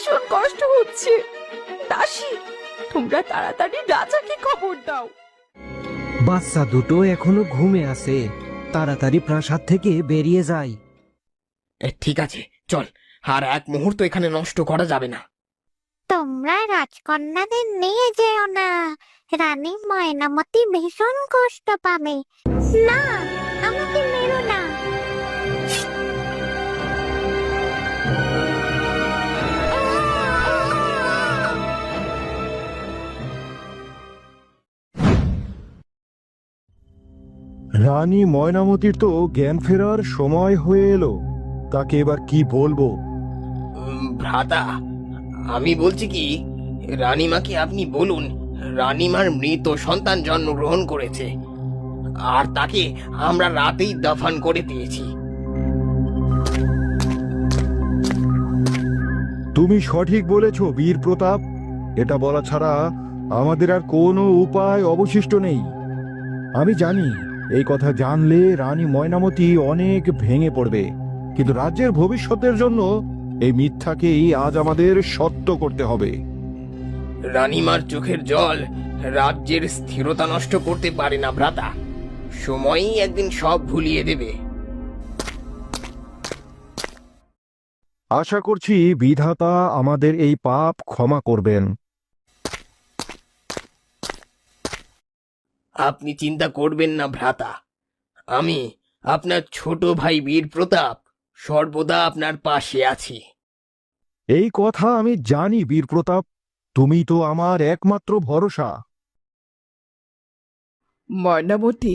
ভীষণ কষ্ট হচ্ছে। দাসী, তোমরা তাড়াতাড়ি রাজাকে খবর দাও। বাচ্চা দুটো এখনো ঘুমে আছে, তাড়াতাড়ি প্রাসাদ থেকে বেরিয়ে যাই। ঠিক আছে, চল। আর এক মুহূর্ত এখানে নষ্ট করা যাবে না। তোমরা রাজকন্যাদের নিয়ে যেও না, রানী ময়নামতি ভীষণ কষ্ট পাবে। না, আমাকে মেরো না। রানী ময়নামতির তো জ্ঞান ফেরার সময় হয়ে এলো, তাকে এবার কি বলবো? ভ্রাতা, আমি বলছি কি, রানীমাকে আপনি বলুন রানীমার মৃত সন্তান জন্মগ্রহণ করেছে, আর তাকে আমরা রাতেই দাফন করে দিয়েছি। তুমি সঠিক বলেছ বীর প্রতাপ, এটা বলা ছাড়া আমাদের আর কোনো উপায় অবশিষ্ট নেই। আমি জানি এই কথা জানলে রানী ময়নামতি অনেক ভেঙে পড়বে, কিন্তু রাজ্যের ভবিষ্যতের জন্য এই মিথ্যাকেই আজ আমাদের সত্য করতে হবে। রানীমার চোখের জল রাজ্যের স্থিরতা নষ্ট করতে পারে না ভ্রাতা, সময়ই একদিন সব ভুলিয়ে দেবে। আশা করছি বিধাতা আমাদের এই পাপ ক্ষমা করবেন। আপনি চিন্তা করবেন না ভ্রাতা, আমি আপনার ছোট ভাই বীর প্রতাপ সর্বদা আপনার পাশে আছি। এই কথা আমি জানি বীর প্রতাপ, তুমি তো আমার একমাত্র ভরসা। ময়নামতি,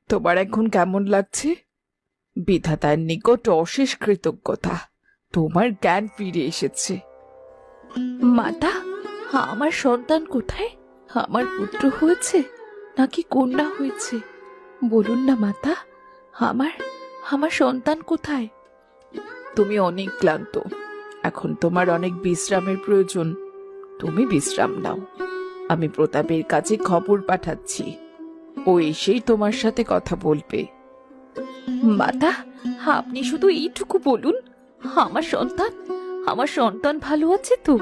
তোমার এখন কেমন লাগছে? বিধাতার নিকট অশেষ কৃতজ্ঞতা, তোমার জ্ঞান ফিরে এসেছে। মাতা, আমার সন্তান কোথায়? আমার পুত্র হয়েছে নাকি কন্যা হয়েছে? বলুন না মাতা, আমার আমার সন্তান কোথায়? তুমি অনেক ক্লান্ত, এখন তোমার অনেক বিশ্রামের প্রয়োজন। তুমি বিশ্রাম নাও, আমি প্রতাপের কাছে খবর পাঠাচ্ছি, ও এসেই তোমার সাথে কথা বলবে। মাতা, আপনি শুধু এইটুকু বলুন, আমার সন্তান ভালো আছে তো?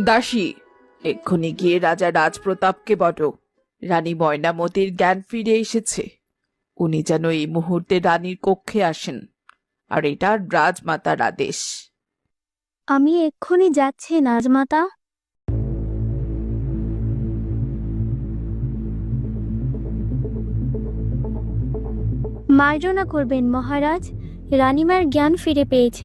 দাসী, এক্ষুনি গিয়ে রাজা রাজপ্রতাপকে বলো রানী ময়নামতির জ্ঞান ফিরে এসেছে। উনি যেন এই মুহূর্তে রানীর কক্ষে আসেন, আর এটা রাজমাতার আদেশ। আমি এক্ষুনি যাচ্ছি রাজমাতা। মার্জনা করবেন মহারাজ, রানীমার জ্ঞান ফিরে পেয়েছে।